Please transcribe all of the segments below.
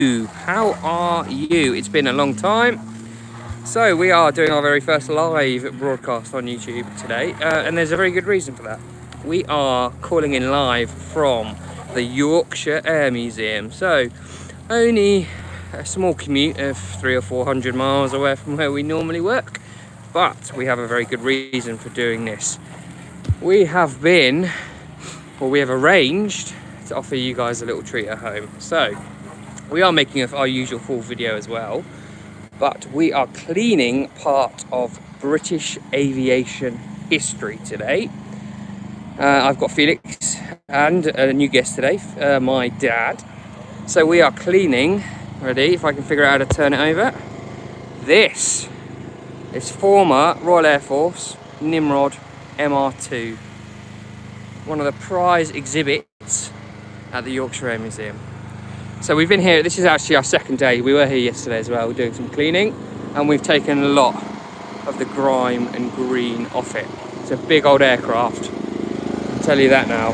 How are you? It's been a long time. So we are doing our very first live broadcast on YouTube today, and there's a very good reason for that. We are calling in live from the Yorkshire Air Museum. So only a small commute of 300 or 400 miles away from where we normally work, but we have a very good reason for doing this. We have arranged to offer you guys a little treat at home. So we are making our usual full video as well, but we are cleaning part of British aviation history today. I've got Felix and a new guest today, my dad. So we are cleaning, ready, if I can figure out how to turn it over. This is former Royal Air Force Nimrod MR2, one of the prize exhibits at the Yorkshire Air Museum. So we've been here, this is actually our second day. We were here yesterday as well, doing some cleaning, and we've taken a lot of the grime and green off it. It's a big old aircraft, I'll tell you that now.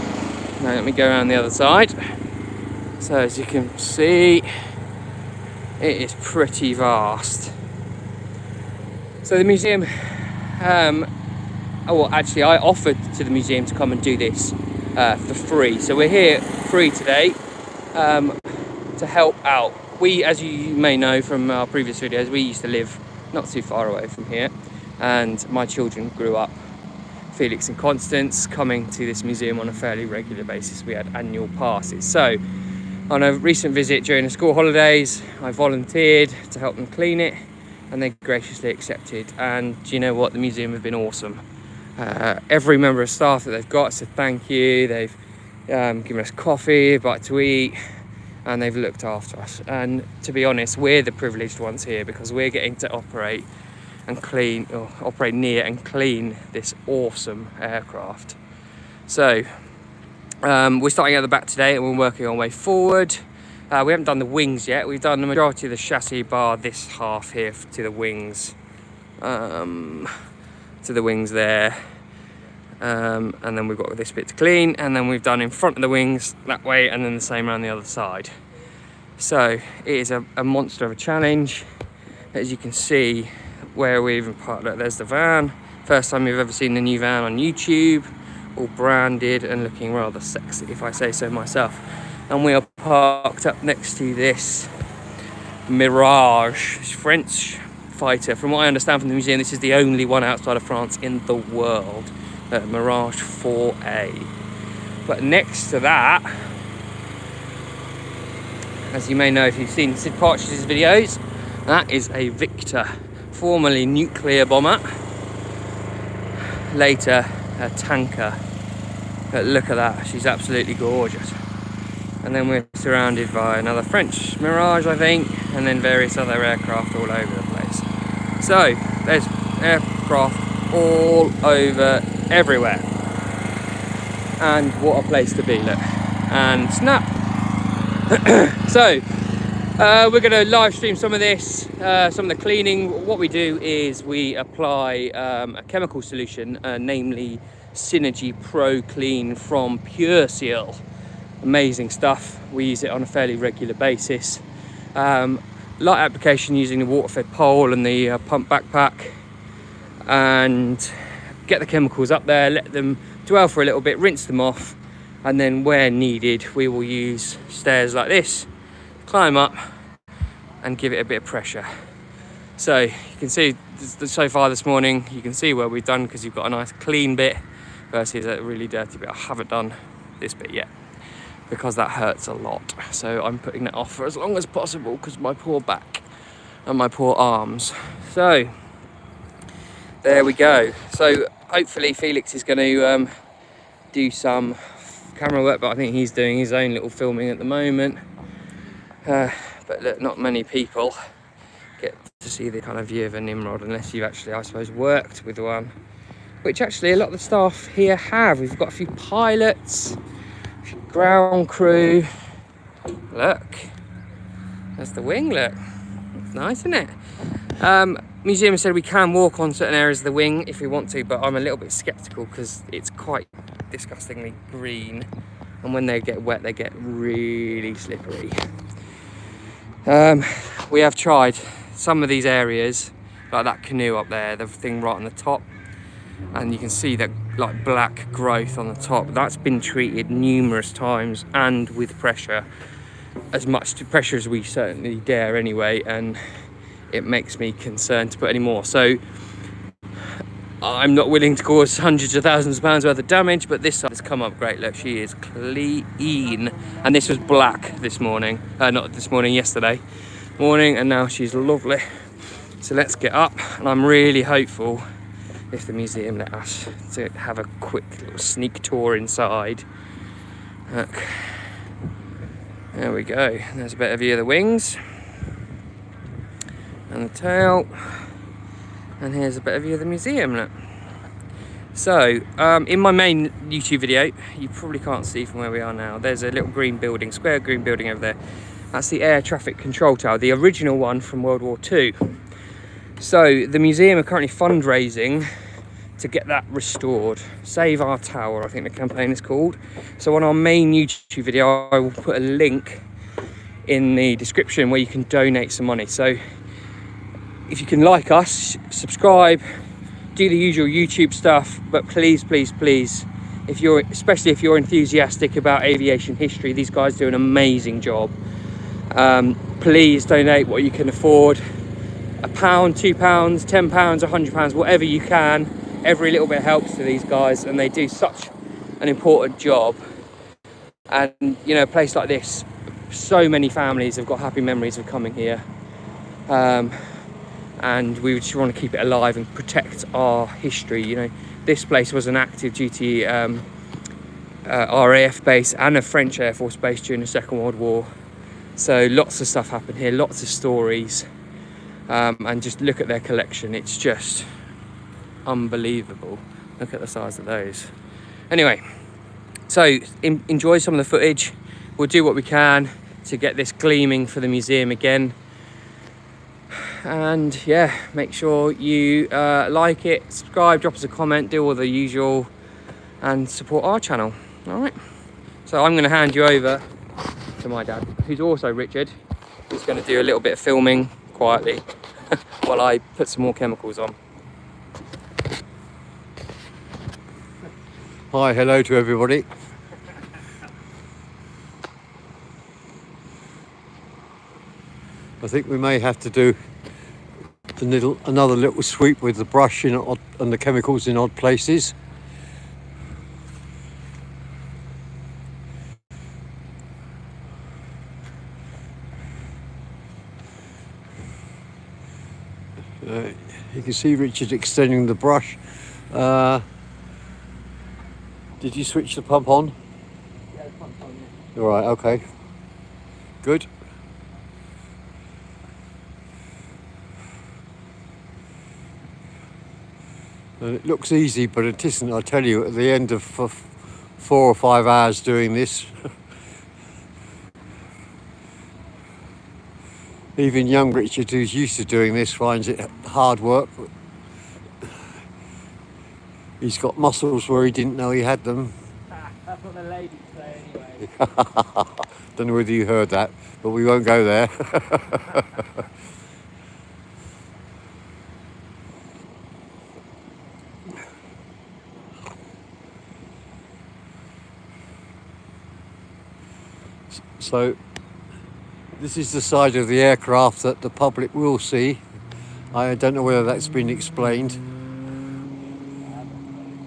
Now let me go around the other side. So as you can see, it is pretty vast. So the museum, actually I offered to the museum to come and do this for free. So we're here free today. To help out. We, as you may know from our previous videos, we used to live not too far away from here, and my children grew up, Felix and Constance, coming to this museum on a fairly regular basis. We had annual passes. So on a recent visit during the school holidays, I volunteered to help them clean it, and they graciously accepted. And do you know what? The museum have been awesome. Every member of staff that they've got said thank you. They've given us coffee, a bite to eat, and they've looked after us. And to be honest, we're the privileged ones here because we're getting to operate near and clean this awesome aircraft. So we're starting at the back today and we're working our way forward. We haven't done the wings yet. We've done the majority of the chassis bar this half here to the wings. To the wings there. And then we've got this bit to clean, and then we've done in front of the wings that way, and then the same around the other side. So it is a monster of a challenge. As you can see where we even parked, look, there's the van. First time you've ever seen the new van on YouTube, all branded and looking rather sexy, if I say so myself. And we are parked up next to this Mirage French fighter. From what I understand from the museum, this is the only one outside of France in the world. Mirage 4A. But next to that, as you may know if you've seen Sid Partridge's videos, that is a Victor, formerly nuclear bomber, later a tanker. But look at that, she's absolutely gorgeous. And then we're surrounded by another French Mirage, I think, and then various other aircraft all over the place. So there's aircraft all over everywhere, and what a place to be, look, and snap. So we're going to live stream some of this, some of the cleaning. What we do is we apply a chemical solution, namely Synergy Pro Clean from Pure Seal. Amazing stuff. We use it on a fairly regular basis. Light application using the water-fed pole and the pump backpack, and get the chemicals up there, let them dwell for a little bit, rinse them off, and then where needed we will use stairs like this, climb up and give it a bit of pressure. So you can see so far this morning, you can see where we've done, because you've got a nice clean bit versus a really dirty bit. I haven't done this bit yet because that hurts a lot, so I'm putting that off for as long as possible because my poor back and my poor arms. So there we go. So hopefully Felix is going to do some camera work, but I think he's doing his own little filming at the moment. But look, not many people get to see the kind of view of a Nimrod unless you've actually, I suppose, worked with one, which actually a lot of the staff here have. We've got a few pilots, a few ground crew. Look, there's the wing, look. It's nice, isn't it? Museum said we can walk on certain areas of the wing if we want to, but I'm a little bit skeptical because it's quite disgustingly green, and when they get wet they get really slippery. We have tried some of these areas, like that canoe up there, the thing right on the top, and you can see that like black growth on the top. That's been treated numerous times and with pressure, as much pressure as we certainly dare anyway, and it makes me concerned to put any more. So I'm not willing to cause hundreds of thousands of pounds worth of damage, but this side has come up great. Look, she is clean. And this was black this morning, not this morning, yesterday morning, and now she's lovely. So let's get up, and I'm really hopeful, if the museum let us, to have a quick little sneak tour inside. Look, there we go. There's a better view of the wings and the tail, and here's a better view of the museum. Look. So in my main YouTube video, you probably can't see from where we are now, there's a little green building, square green building over there. That's the air traffic control tower, the original one from World War II. So the museum are currently fundraising to get that restored. Save Our Tower, I think the campaign is called. So on our main YouTube video, I will put a link in the description where you can donate some money. So if you can like us, subscribe, do the usual YouTube stuff, but please, please, please, especially if you're enthusiastic about aviation history, these guys do an amazing job. Please donate what you can afford. £1, £2, £10, £100, whatever you can. Every little bit helps to these guys, and they do such an important job. And you know, a place like this, so many families have got happy memories of coming here, and we just want to keep it alive and protect our history. You know, this place was an active duty RAF base and a French Air Force base during the Second World War. So lots of stuff happened here, lots of stories, and just look at their collection. It's just unbelievable. Look at the size of those. Anyway, so enjoy some of the footage. We'll do what we can to get this gleaming for the museum again. And yeah, make sure you like it, subscribe, drop us a comment, do all the usual, and support our channel. All right, so I'm going to hand you over to my dad, who's also Richard, who's going to do a little bit of filming quietly while I put some more chemicals on. Hi, hello to everybody. I think we may have to do another little sweep with the brush and the chemicals in odd places. You can see Richard extending the brush. Did you switch the pump on? Yeah, the pump's on, yeah. All right, okay. Good. And it looks easy, but it isn't, I tell you, at the end of 4 or 5 hours doing this. Even young Richard, who's used to doing this, finds it hard work. He's got muscles where he didn't know he had them. That's what the ladies say anyway. Don't know whether you heard that, but we won't go there. So this is the side of the aircraft that the public will see. I don't know whether that's been explained,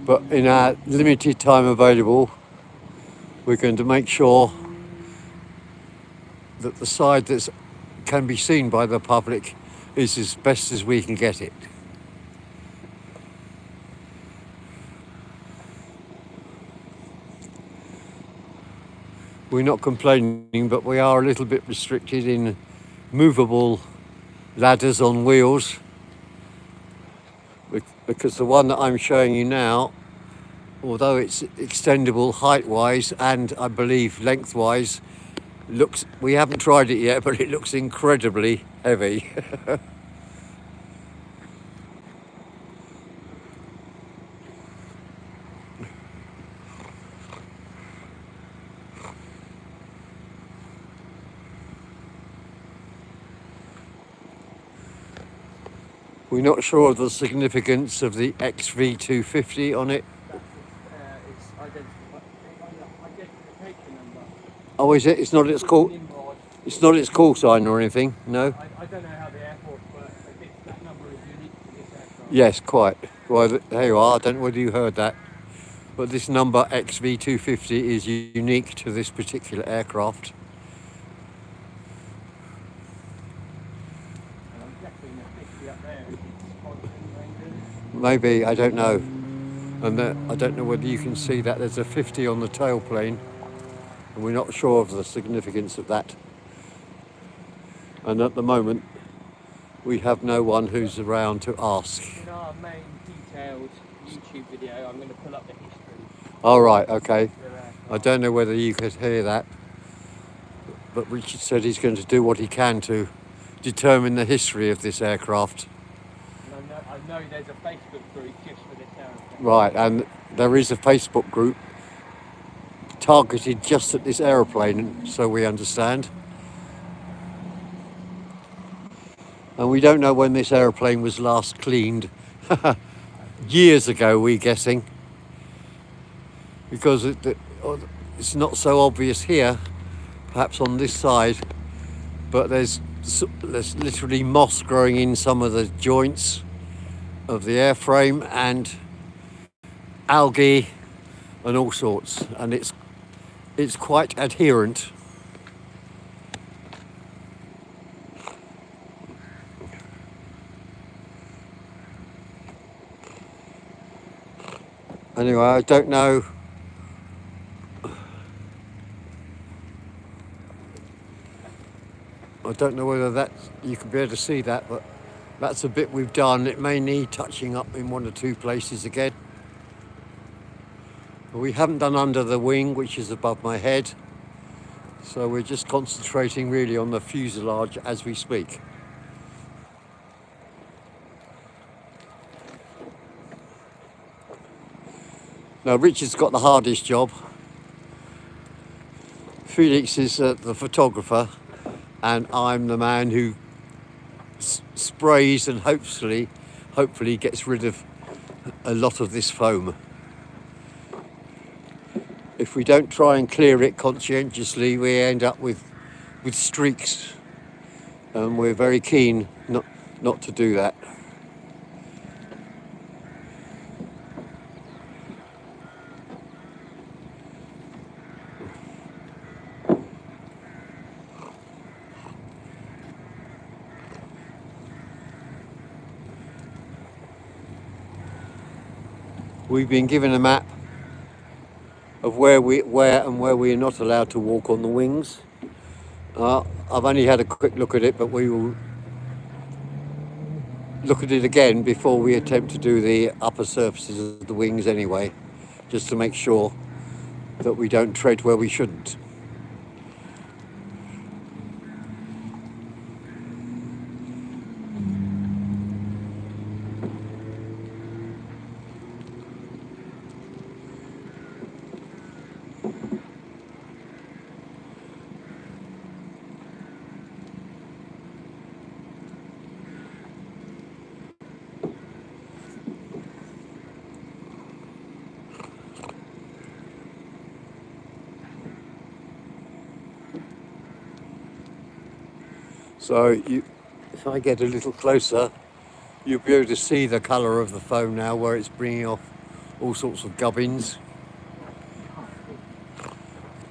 but in our limited time available, we're going to make sure that the side that can be seen by the public is as best as we can get it. We're not complaining, but we are a little bit restricted in movable ladders on wheels, because the one that I'm showing you now, although it's extendable height-wise and I believe length-wise, we haven't tried it yet, but it looks incredibly heavy. We're not sure of the significance of the XV250 on it. It's identification number. Oh, is it? It's not its call. Nimrod. It's not its call sign or anything. No. I don't know how the airport works. I think that number is unique to this aircraft. Yes, quite. Well, there you are. I don't know whether you heard that, but this number XV250 is unique to this particular aircraft. And I'm guessing the 50 up there is Hodgson Rangers. Maybe, I don't know. And I don't know whether you can see that there's a 50 on the tailplane, and we're not sure of the significance of that. And at the moment, we have no one who's around to ask. In our main detailed YouTube video, I'm going to pull up the history. All right, okay. of their aircraft. I don't know whether you could hear that, but Richard said he's going to do what he can to determine the history of this aircraft. And I know there's a Facebook group just for this aircraft. Right, and there is a Facebook group targeted just at this aeroplane, so we understand. And we don't know when this aeroplane was last cleaned. Years ago, we're guessing. Because it's not so obvious here, perhaps on this side, but there's literally moss growing in some of the joints of the airframe and algae and all sorts, and it's quite adherent. Anyway, I don't know. I don't know whether that you can be able to see that, but that's a bit we've done. It may need touching up in one or two places again. We haven't done under the wing, which is above my head, so we're just concentrating really on the fuselage as we speak. Now, Richard's got the hardest job. Felix is the photographer, and I'm the man who sprays and hopefully gets rid of a lot of this foam. If we don't try and clear it conscientiously, we end up with streaks, and we're very keen not to do that. We've been given a map of where we are not allowed to walk on the wings. I've only had a quick look at it, but we will look at it again before we attempt to do the upper surfaces of the wings anyway, just to make sure that we don't tread where we shouldn't. So if I get a little closer, you'll be able to see the colour of the foam now, where it's bringing off all sorts of gubbins,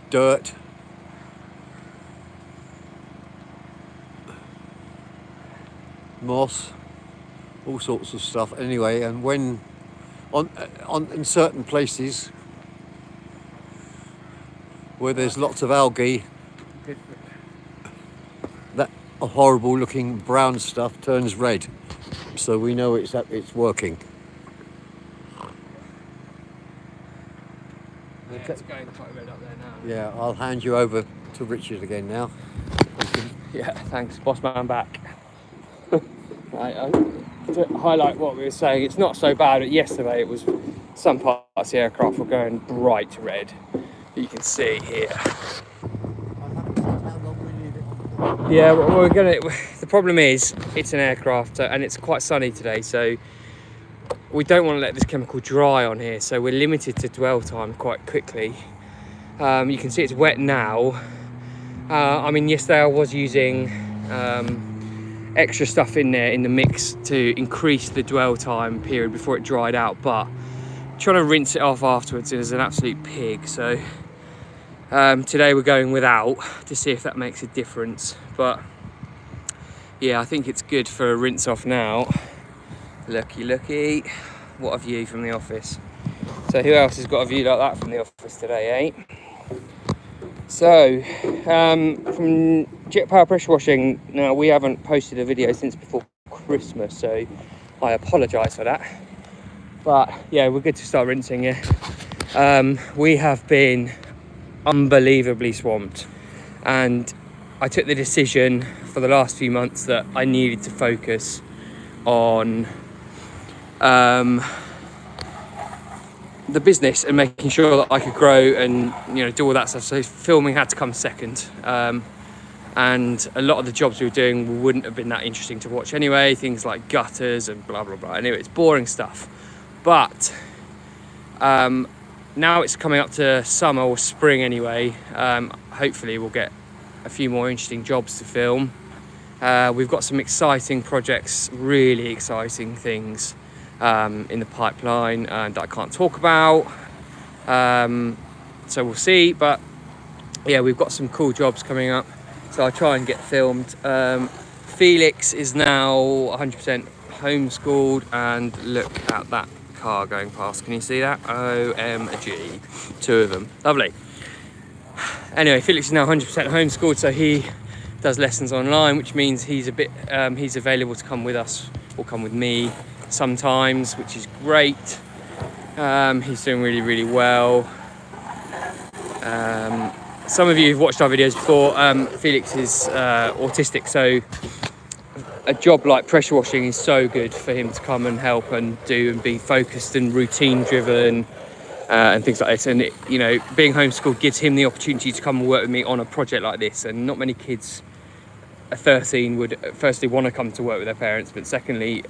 dirt, moss, all sorts of stuff. Anyway, and when in certain places where there's lots of algae, that horrible looking brown stuff turns red, so we know it's working. Yeah, it's going quite red up there now. Yeah, I'll hand you over to Richard again now. Yeah, thanks, boss man back. To highlight what we were saying, it's not so bad. Yesterday, it was some parts of the aircraft were going bright red. You can see here. I haven't found how long we leave it on. Yeah, we're gonna. The problem is, it's an aircraft, and it's quite sunny today, so we don't want to let this chemical dry on here. So we're limited to dwell time quite quickly. You can see it's wet now. I mean, yesterday I was using extra stuff in there in the mix to increase the dwell time period before it dried out, but trying to rinse it off afterwards is an absolute pig. So today we're going without to see if that makes a difference. But yeah, I think it's good for a rinse off now. Looky, what a view from the office. So who else has got a view like that from the office today, eh? So from Jet Power Pressure Washing, now we haven't posted a video since before Christmas, so I apologise for that. But yeah, we're good to start rinsing it. We have been unbelievably swamped, and I took the decision for the last few months that I needed to focus on the business and making sure that I could grow and, you know, do all that stuff. So filming had to come second, and a lot of the jobs we were doing wouldn't have been that interesting to watch anyway, things like gutters and blah blah blah. Anyway, it's boring stuff. But now it's coming up to summer or spring anyway, hopefully we'll get a few more interesting jobs to film. We've got some exciting projects, really exciting things in the pipeline that I can't talk about, so we'll see. But yeah, we've got some cool jobs coming up, so I'll try and get filmed. Felix is now 100% homeschooled, and look at that car going past. Can you see that? OMG, two of them, lovely. Anyway, Felix is now 100% homeschooled, so he does lessons online, which means he's available to come with us or come with me sometimes, which is great. He's doing really well. Some of you have watched our videos before. Felix is autistic, so a job like pressure washing is so good for him to come and help and do and be focused and routine driven and things like this. And it, you know, being homeschooled gives him the opportunity to come and work with me on a project like this, and not many kids at 13 would firstly want to come to work with their parents, but secondly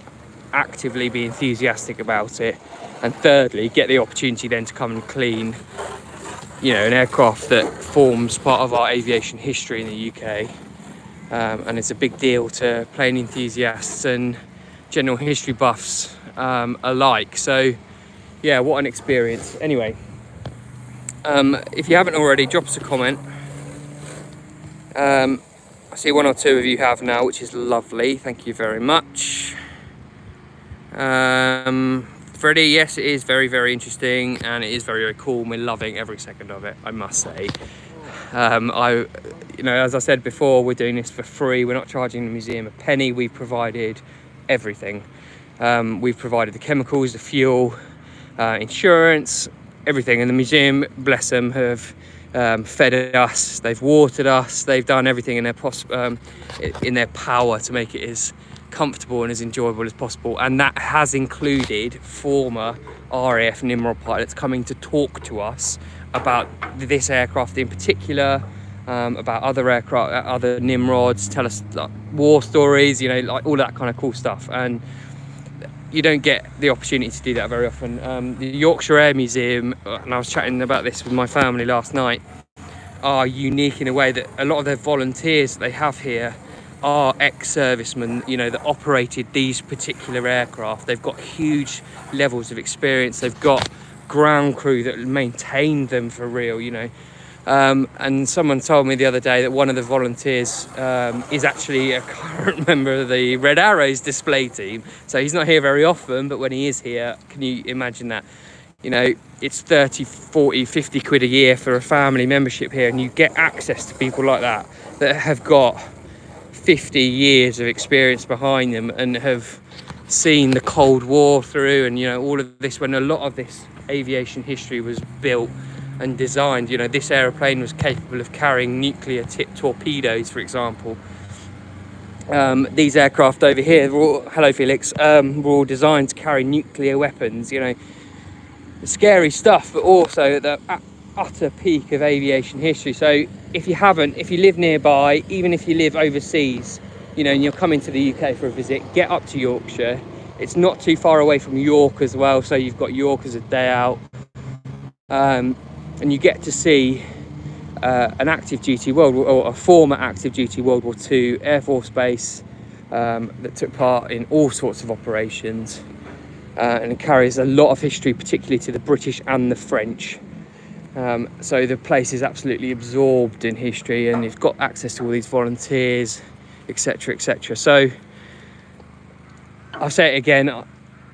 actively be enthusiastic about it, and thirdly get the opportunity then to come and clean, you know, an aircraft that forms part of our aviation history in the UK, and it's a big deal to plane enthusiasts and general history buffs alike. So yeah, what an experience. Anyway, if you haven't already, drop us a comment. I see one or two of you have now, which is lovely, thank you very much. Freddie, yes, it is very interesting, and it is very cool, and we're loving every second of it, I must say. You know, as I said before, we're doing this for free. We're not charging the museum a penny. We've provided everything. We've provided the chemicals, the fuel, insurance, everything, and the museum, bless them, have fed us, they've watered us, they've done everything in their power to make it as comfortable and as enjoyable as possible, and that has included former RAF Nimrod pilots coming to talk to us about this aircraft in particular, about other aircraft, other Nimrods, tell us like war stories, you know, like all that kind of cool stuff. And you don't get the opportunity to do that very often. The Yorkshire Air Museum, and I was chatting about this with my family last night, are unique in a way that a lot of their volunteers that they have here are ex-servicemen, you know, that operated these particular aircraft. They've got huge levels of experience. They've got ground crew that maintained them for real, you know. And someone told me the other day that one of the volunteers is actually a current member of the Red Arrows display team. So he's not here very often, but when he is here, can you imagine that? You know, it's 30, 40, 50 quid a year for a family membership here, and you get access to people like that have got 50 years of experience behind them and have seen the Cold War through, and, you know, all of this, when a lot of this aviation history was built and designed. You know, this aeroplane was capable of carrying nuclear tipped torpedoes, for example. These aircraft over here, hello Felix, were all designed to carry nuclear weapons, you know. Scary stuff, but also the utter peak of aviation history. So if you live nearby, even if you live overseas, you know, and you're coming to the UK for a visit, get up to Yorkshire. It's not too far away from York as well, so you've got York as a day out, and you get to see an active duty or a former active duty World War II Air Force base that took part in all sorts of operations, and it carries a lot of history, particularly to the British and the French. So the place is absolutely absorbed in history, and you've got access to all these volunteers, etc., etc. So I'll say it again,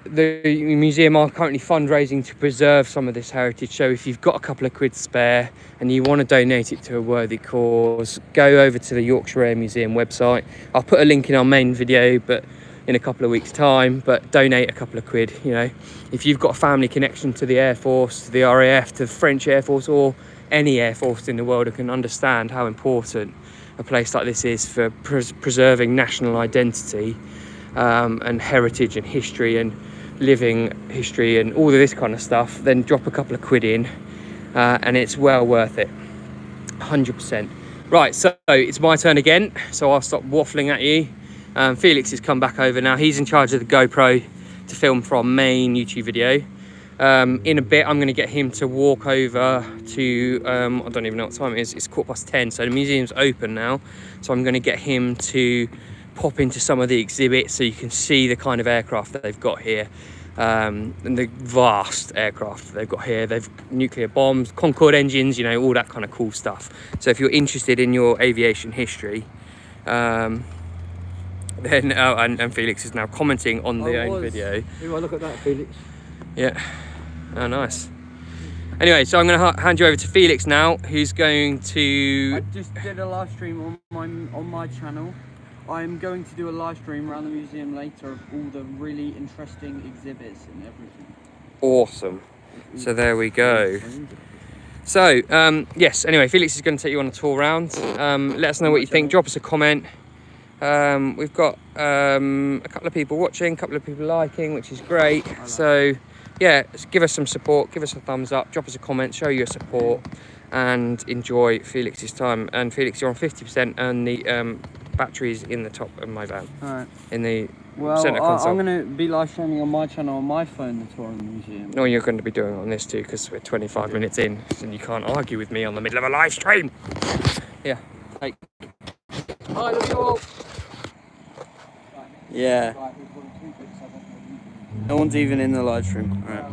the museum are currently fundraising to preserve some of this heritage. So if you've got a couple of quid spare and you want to donate it to a worthy cause, go over to the Yorkshire Air Museum website. I'll put a link in our main video, but in a couple of weeks' time. But donate a couple of quid. You know, if you've got a family connection to the Air Force, to the RAF, to the French Air Force, or any Air Force in the world, who can understand how important a place like this is for preserving national identity, and heritage and history and living history and all of this kind of stuff, then drop a couple of quid in, and it's well worth it, 100%. Right, so it's my turn again, so I'll stop waffling at you. Felix has come back over now. He's in charge of the GoPro to film for our main YouTube video. In a bit, I'm going to get him to walk over to, I don't even know what time it is, it's 10:15, so the museum's open now. So I'm going to get him to pop into some of the exhibits so you can see the kind of aircraft that they've got here, and the vast aircraft they've got here. They've nuclear bombs, Concorde engines, you know, all that kind of cool stuff. So if you're interested in your aviation history, then and Felix is now commenting on the own video. Do I look at that, Felix? Yeah. Oh, nice. Anyway, so I'm going to hand you over to Felix now, who's going to... I just did a live stream on my channel. I'm going to do a live stream around the museum later of all the really interesting exhibits and everything. Awesome. So there we go. So, yes, anyway, Felix is going to take you on a tour around. Let us know what you think. Drop us a comment. We've got a couple of people watching, a couple of people liking, which is great. So, yeah, give us some support. Give us a thumbs up. Drop us a comment. Show your support. And enjoy Felix's time. And Felix, you're on 50%, and the battery's in the top of my van. Alright. In the centre console. I'm going to be live streaming on my channel on my phone the tour of the museum. No, you're going to be doing it on this too, because we're 25 minutes in, and you can't argue with me on the middle of a live stream. Yeah. Hey. Hi, love you all. Yeah. No one's even in the live stream. Alright.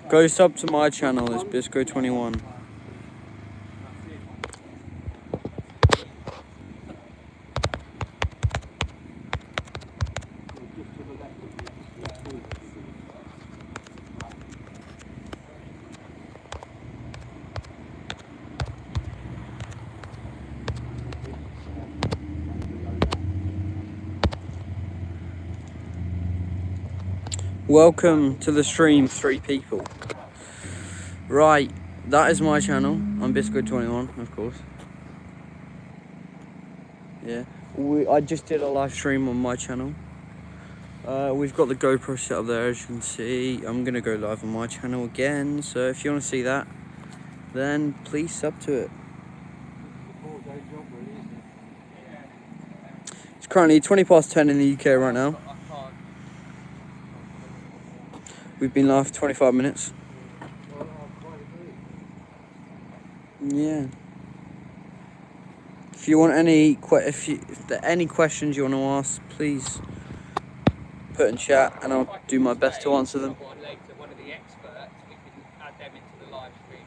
Go sub to my channel, it's Bisco21. Welcome to the stream, 3 people. Right, that is my channel. I'm Bisco21, of course. Yeah, I just did a live stream on my channel. We've got the GoPro set up there, as you can see. I'm gonna go live on my channel again, so if you want to see that, then please sub to it. It's currently 10:20 in the UK right now. We've been live for 25 minutes. Yeah. If you want if there are any questions you want to ask, please put in chat, and I'll do my best to answer them. One of the experts, we can add them into the live stream,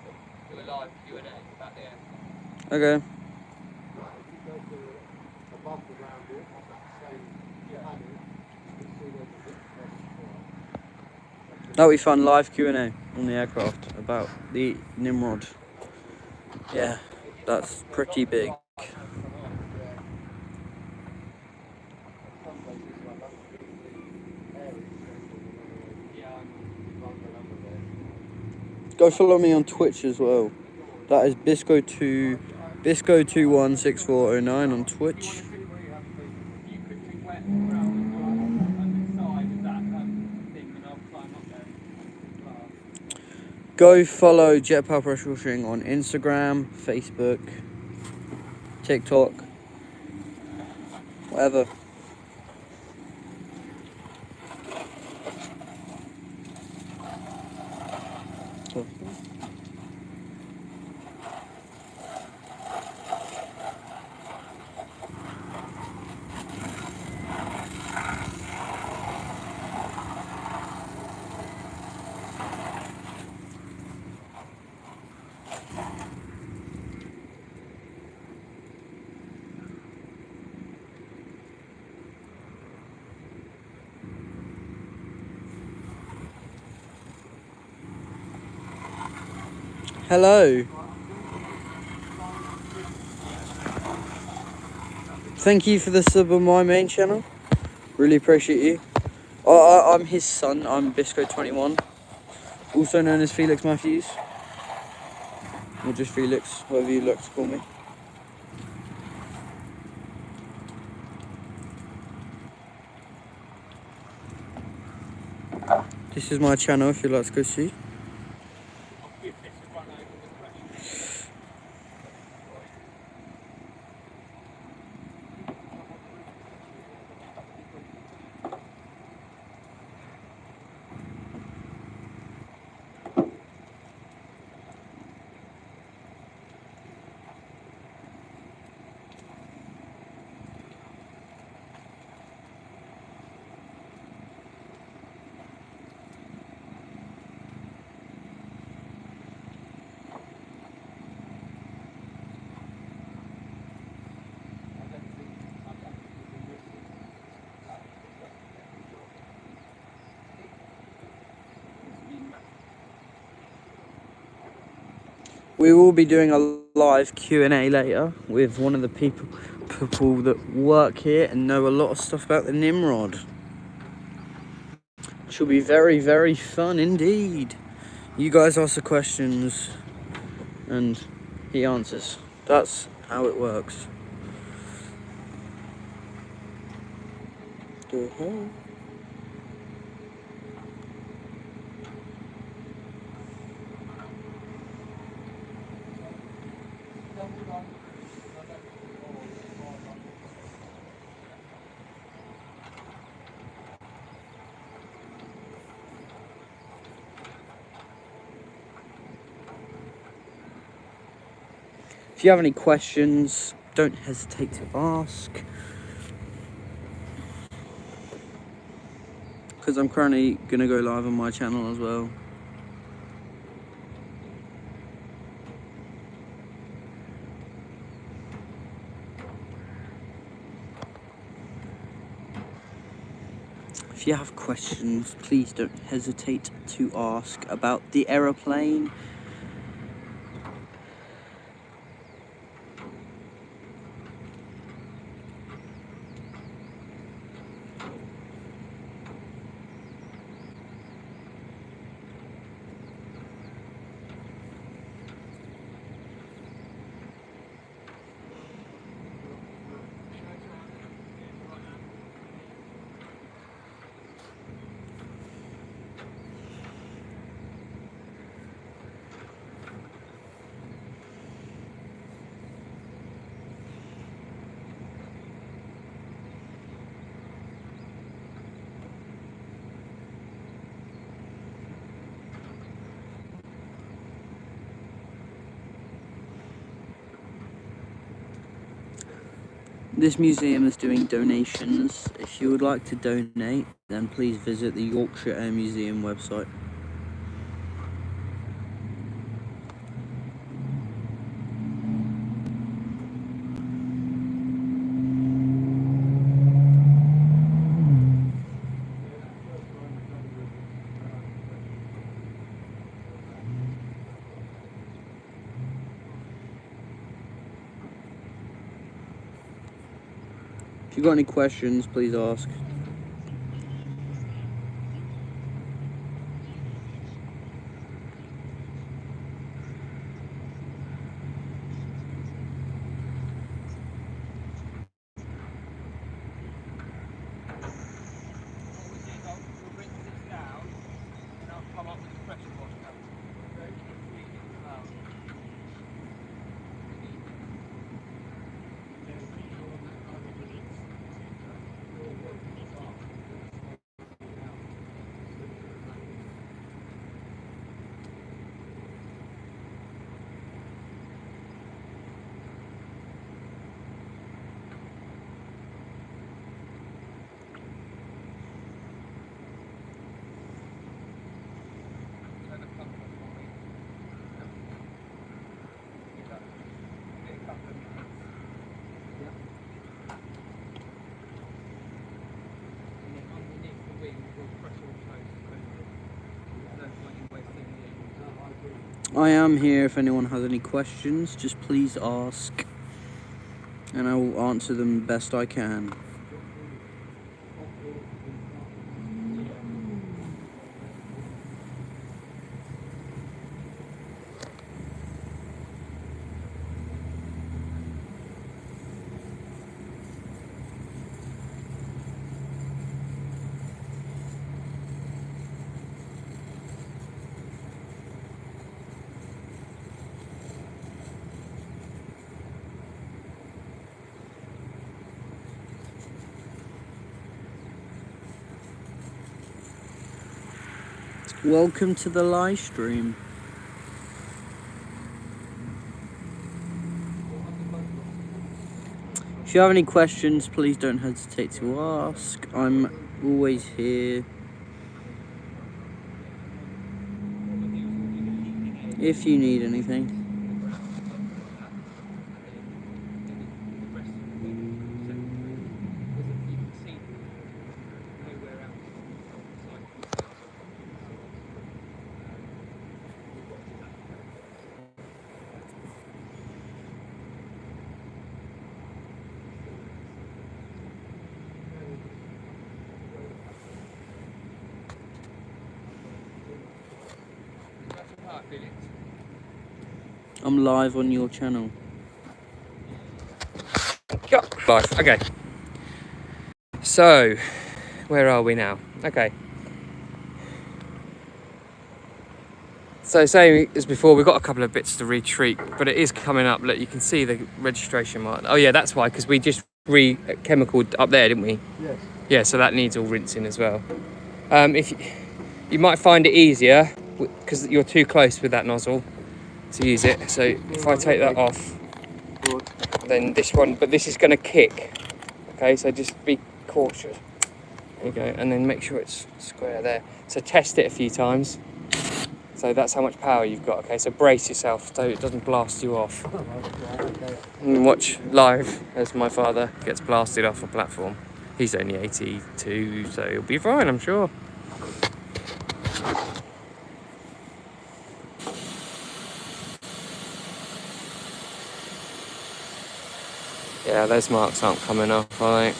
do a live Q&A about the air. Okay. That'll be fun, live Q&A on the aircraft about the Nimrod. Yeah, that's pretty big. Go follow me on Twitch as well. That is Bisco216409 on Twitch. Go follow Jet Power Pressure Washing on Instagram, Facebook, TikTok, whatever. Hello. Thank you for the sub on my main channel. Really appreciate you. I'm his son. I'm Bisco21, also known as Felix Matthews, or just Felix, whatever you like to call me. This is my channel if you'd like to go see. We will be doing a live Q&A later with one of the people that work here and know a lot of stuff about the Nimrod. Which will be very, very fun indeed. You guys ask the questions and he answers. That's how it works. If you have any questions, don't hesitate to ask. Because I'm currently going to go live on my channel as well. If you have questions, please don't hesitate to ask about the aeroplane. This museum is doing donations. If you would like to donate, then please visit the Yorkshire Air Museum website. If you've got any questions, please ask. I am here if anyone has any questions, just please ask and I will answer them best I can. Welcome to the live stream. If you have any questions, please don't hesitate to ask. I'm always here. If you need anything. I'm live on your channel. Live. Okay. So, where are we now? Okay. So, same as before, we've got a couple of bits to retreat, but it is coming up. Look, you can see the registration mark. Oh yeah, that's why, because we just re-chemicaled up there, didn't we? Yes. Yeah, so that needs all rinsing as well. If you might find it easier because you're too close with that nozzle to use it. So if I take that off, then this one, but this is going to kick. Okay, so just be cautious. There you go, and then make sure it's square there. So test it a few times. So that's how much power you've got. Okay, so brace yourself so it doesn't blast you off. And watch live as my father gets blasted off a platform. He's only 82, so he'll be fine, I'm sure. Yeah, those marks aren't coming off, are they?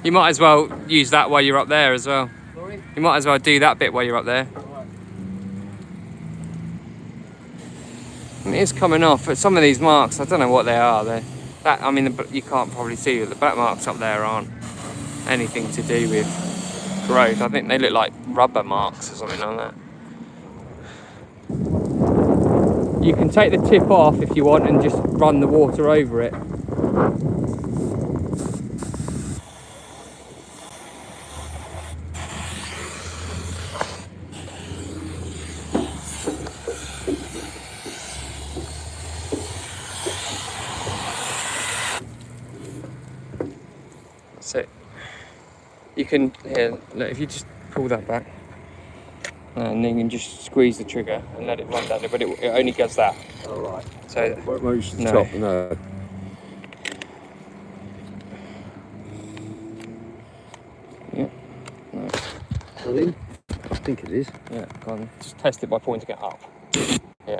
You might as well use that while you're up there as well. Sorry? You might as well do that bit while you're up there. It is coming off, but some of these marks, I don't know what they are. I mean, you can't probably see it. The black marks up there aren't anything to do with growth. I think they look like rubber marks or something like that. You can take the tip off if you want and just run the water over it. That's it. You can, here, look, if you just pull that back and then you can just squeeze the trigger and let it run down there, but it only does that. All right. So, Most no. top, no. Yeah. No. Really? I think it is. Yeah, go on. Just test it by pointing it up. Yeah.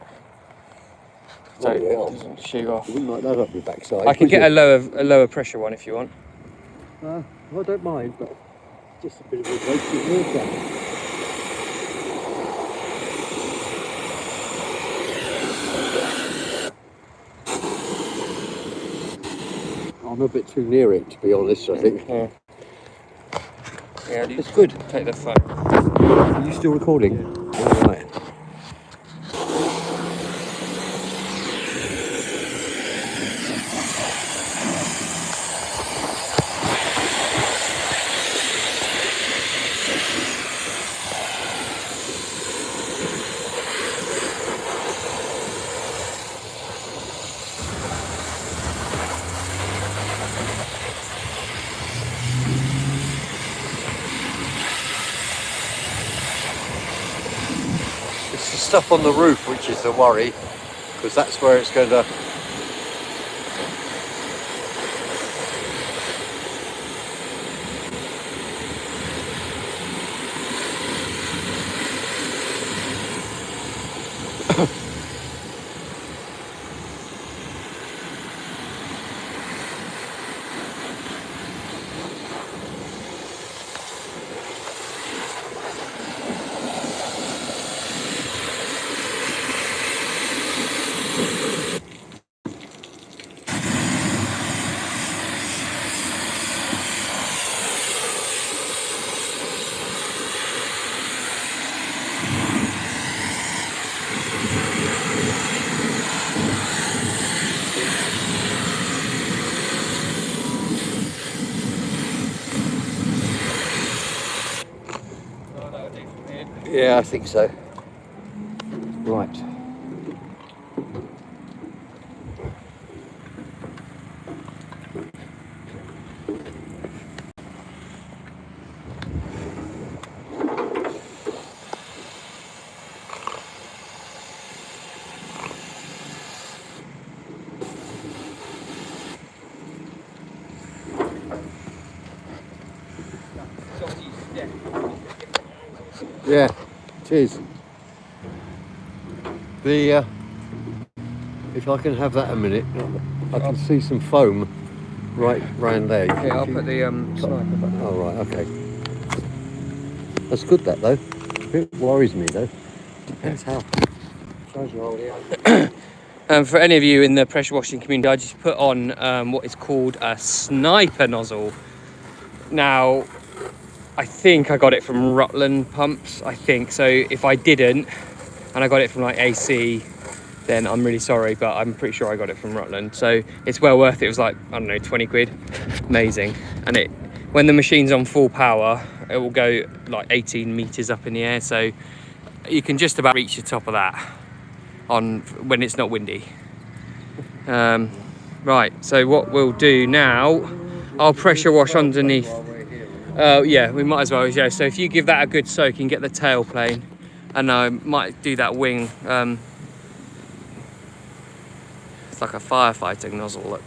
So Oh, yeah. it doesn't shoot off. You wouldn't like that up your backside. I can would get you? a lower pressure one if you want. Well, I don't mind, but just a bit of a waste of water. I'm a bit too near it, to be honest, I think. Yeah. Yeah, It's good. take the phone. Are you still recording? Yeah. All right. It's the stuff on the roof which is the worry, because that's where it's going to Yeah, I think so. Right. Yeah, it is. The if I can have that a minute, I can see some foam right round there. Okay, I'll put the sniper button. Oh right, okay. That's good that though. It worries me though. Depends how. Shows you all the For any of you in the pressure washing community, I just put on what is called a sniper nozzle. Now, I think I got it from Rutland Pumps, I think. So if I didn't, and I got it from like AC, then I'm really sorry, but I'm pretty sure I got it from Rutland. So it's well worth it. It was like, I don't know, 20 quid. Amazing. And when the machine's on full power, it will go like 18 meters up in the air. So you can just about reach the top of that when it's not windy. Right, so what we'll do now, I'll pressure wash underneath. Yeah, we might as well. Yeah, so if you give that a good soak, you can get the tail plane, and I might do that wing. It's like a firefighting nozzle. Look,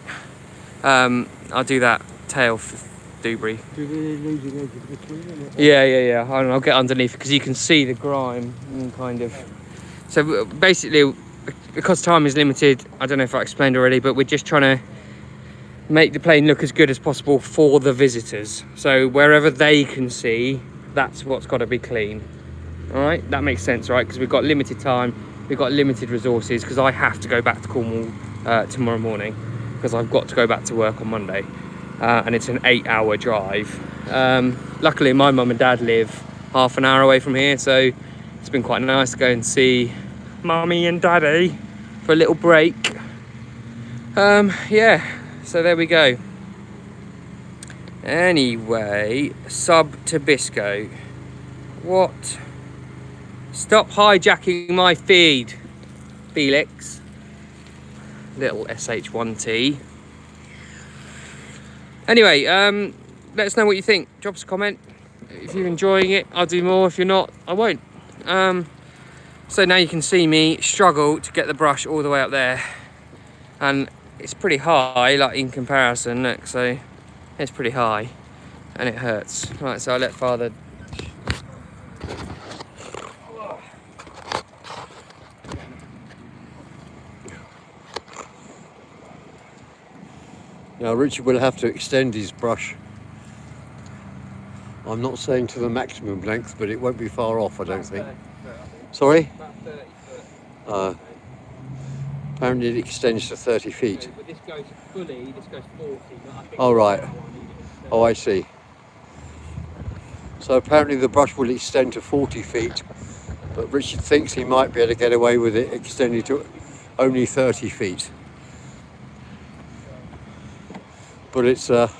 I'll do that tail debris. Yeah. I'll get underneath because you can see the grime and kind of. So basically, because time is limited, I don't know if I explained already, but we're just trying to make the plane look as good as possible for the visitors. So wherever they can see, that's what's got to be clean. All right, that makes sense, right? Because we've got limited time, we've got limited resources, because I have to go back to Cornwall tomorrow morning, because I've got to go back to work on Monday, and it's an 8-hour drive. Luckily, my mum and dad live half an hour away from here, so it's been quite nice to go and see mummy and daddy for a little break. Yeah, so there we go. Anyway, sub Tabisco. What? Stop hijacking my feed, Felix. Little SH1T. Anyway, let us know what you think. Drop us a comment. If you're enjoying it, I'll do more. If you're not, I won't. So now you can see me struggle to get the brush all the way up there, and it's pretty high, like in comparison. Look, so it's pretty high, and it hurts. Right, so I let Father. Now Richard will have to extend his brush. I'm not saying to the maximum length, but it won't be far off, I don't think. Sorry? About 30 foot. Apparently it extends to 30 feet. But this goes fully, this goes 40. But I think Oh, right. Oh, I see. So apparently the brush will extend to 40 feet, but Richard thinks he might be able to get away with it extending to only 30 feet. But it's, thank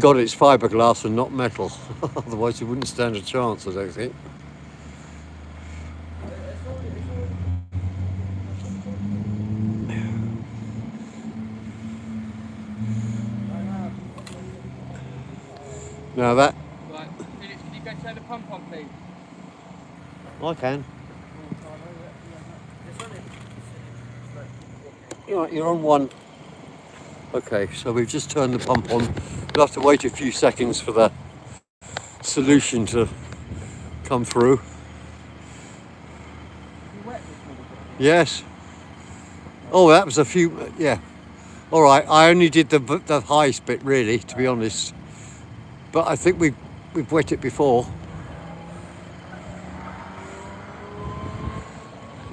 God it's fiberglass and not metal. Otherwise it wouldn't stand a chance, I don't think. Now that... Right, Felix, can you go turn the pump on, please? I can. You're on one. Okay, so we've just turned the pump on. We'll have to wait a few seconds for the solution to come through. Yes. Oh, that was a few, yeah. All right, I only did the highest bit really, to be honest. But I think we've wet it before.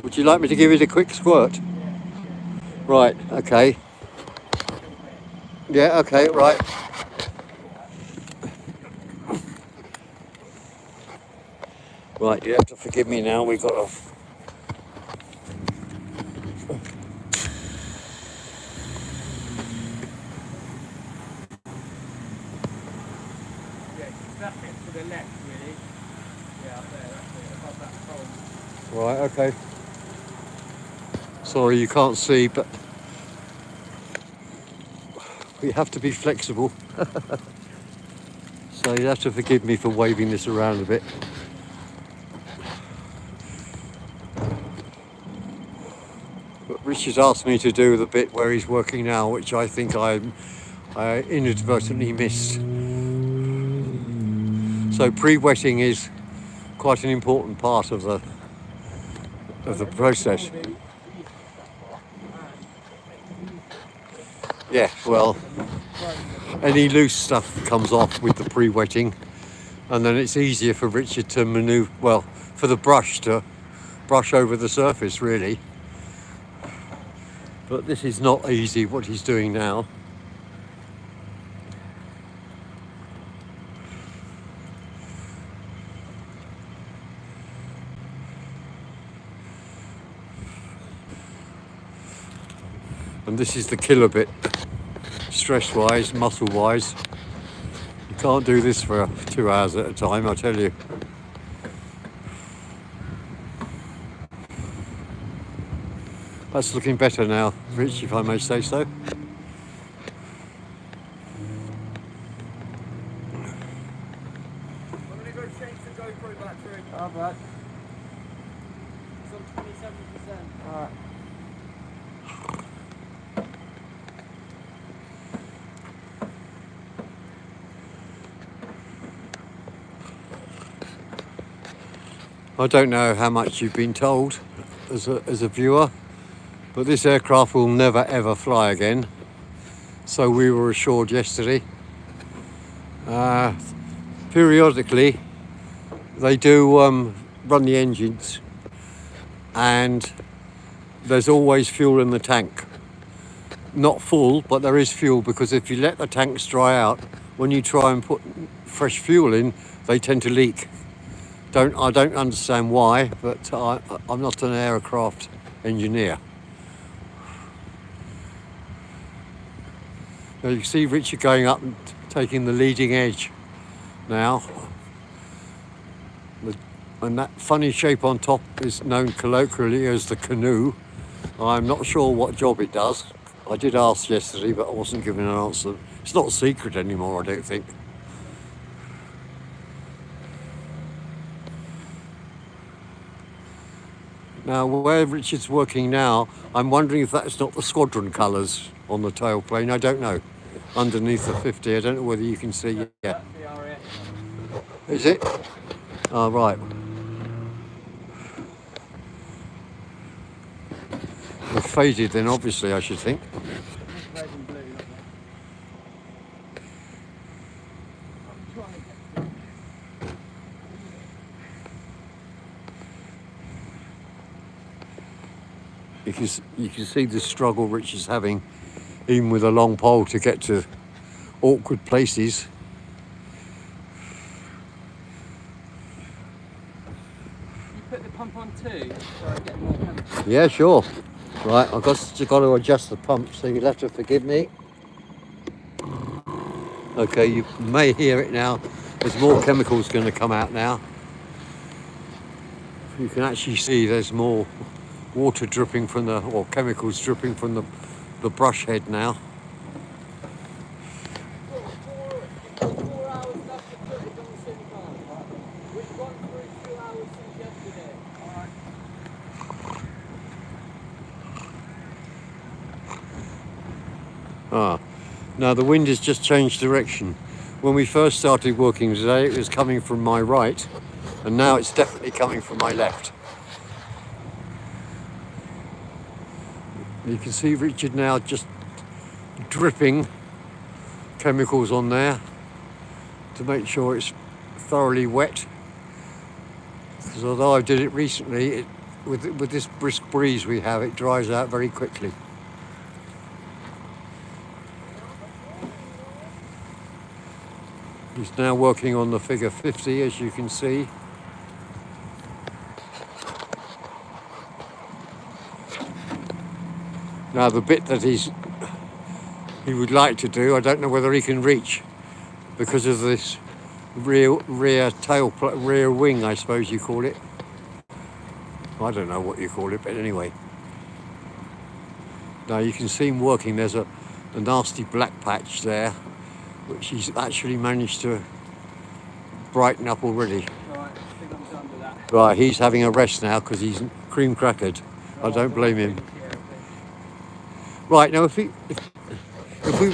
Would you like me to give it a quick squirt? Right, okay. Yeah, okay, right. Right, you have to forgive me now, we've got a... Yeah, that bit to the left, really. okay. Sorry you can't see, but we have to be flexible. So you have to forgive me for waving this around a bit. But Richard's asked me to do the bit where he's working now, which I think I inadvertently missed. So pre-wetting is quite an important part of the process. Yeah, well, any loose stuff comes off with the pre-wetting, and then it's easier for Richard to manoeuvre, well, for the brush to brush over the surface, really. But this is not easy, what he's doing now. And this is the killer bit, stress-wise, muscle-wise. You can't do this for 2 hours at a time, I tell you. That's looking better now, Rich, if I may say so. I'm gonna go change the GoPro battery. Alright. It's on 27%. Alright. I don't know how much you've been told as a viewer, but this aircraft will never ever fly again. So we were assured yesterday. Periodically, they do run the engines, and there's always fuel in the tank. Not full, but there is fuel, because if you let the tanks dry out, when you try and put fresh fuel in, they tend to leak. I don't understand why, but I'm not an aircraft engineer. Now you can see Richard going up and taking the leading edge now. And that funny shape on top is known colloquially as the canoe. I'm not sure what job it does. I did ask yesterday, but I wasn't given an answer. It's not a secret anymore, I don't think. Now, where Richard's working now, I'm wondering if that's not the squadron colours on the tailplane. I don't know. Underneath the 50, I don't know whether you can see. Yeah. Is it? Oh, right. Well, faded then, obviously, I should think. Red and blue, not You can see the struggle Richard's having, even with a long pole, to get to awkward places. You put the pump on too, so I get more chemicals. Yeah, sure. Right, I've got to adjust the pump, so you'll have to forgive me. Okay, you may hear it now. There's more chemicals going to come out now. You can actually see there's more water dripping from or chemicals dripping from the brush head now. 4 hours left to put it on the sim card. We've gone through 2 hours since yesterday. Alright. Now the wind has just changed direction. When we first started working today, it was coming from my right, and now it's definitely coming from my left. You can see Richard now just dripping chemicals on there to make sure it's thoroughly wet. Because although I did it recently, with this brisk breeze we have, it dries out very quickly. He's now working on the figure 50, as you can see. Now the bit that he would like to do, I don't know whether he can reach because of this rear wing, I suppose you call it. I don't know what you call it, but anyway. Now you can see him working. There's a nasty black patch there, which he's actually managed to brighten up already. Right, I think I'm done with that. Right, he's having a rest now because he's cream crackered. I don't blame him. Right, now if we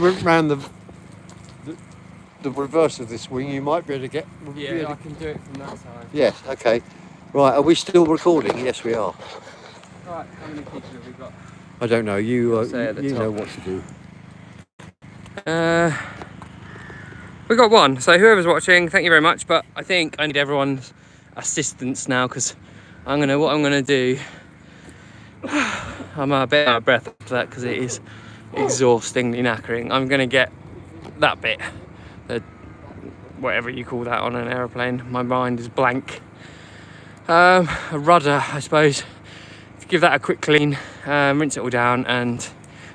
went round the reverse of this wing, you might be able to get... Yeah, I can do it from that side. Yes, okay. Right, are we still recording? Yes, we are. Right, how many people have we got? I don't know. You Say at the you know top. what to do. We got one, so whoever's watching, thank you very much, but I think I need everyone's assistance now because what I'm gonna do, I'm a bit out of breath after that because it is exhaustingly knackering. I'm gonna get that bit, whatever you call that on an aeroplane, my mind is blank. A rudder, I suppose, give that a quick clean, rinse it all down, and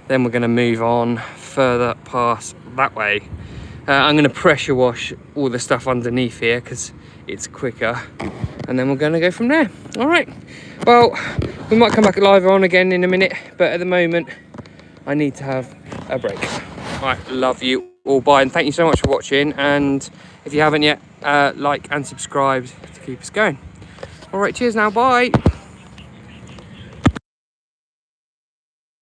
then we're gonna move on further past that way. I'm going to pressure wash all the stuff underneath here because it's quicker, and then we're going to go from there. All right, well, we might come back live on again in a minute, but at the moment I need to have a break. All right, love you all, bye, and thank you so much for watching, and if you haven't yet, like and subscribe to keep us going. All right, cheers now, bye.